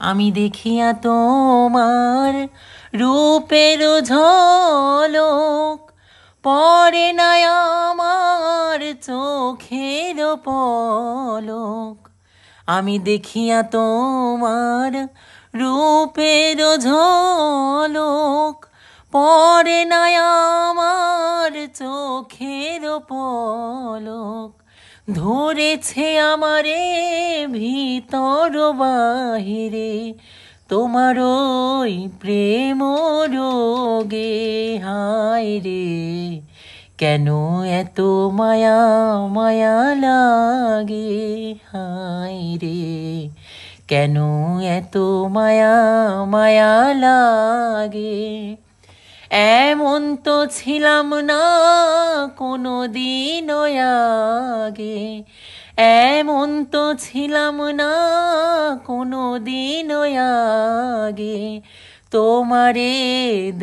আমি দেখিয়া তোমার রূপের ঝলক, পড়ে না আমার চোখের পলক। আমি দেখিয়া তোমার রূপের ঝলক, পড়ে না আমার চোখের পলক। ধরেছে আমারে ভিতর বাহিরে, তোমার ওই প্রেম রোগে। হায় রে, কেন এত মায়া মায়া লাগে। হায় রে, কেন এত মায়া মায়া লাগে। এমন তো ছিলাম না কোনো দিন আগে, এমন তো ছিলাম না কোনো দিন আগে। তোমারে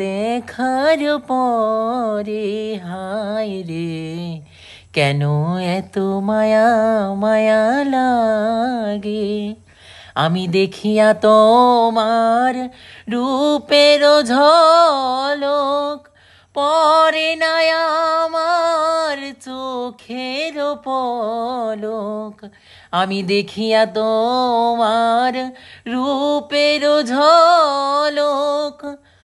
দেখার পরে হায় রে, কেন এত মায়া মায়া লাগে। আমি দেখিয়া তোমার রূপের ঝলক, পড়ে না আমার চোখের পলক। আমি দেখিয়া তোমার রূপের ঝলক,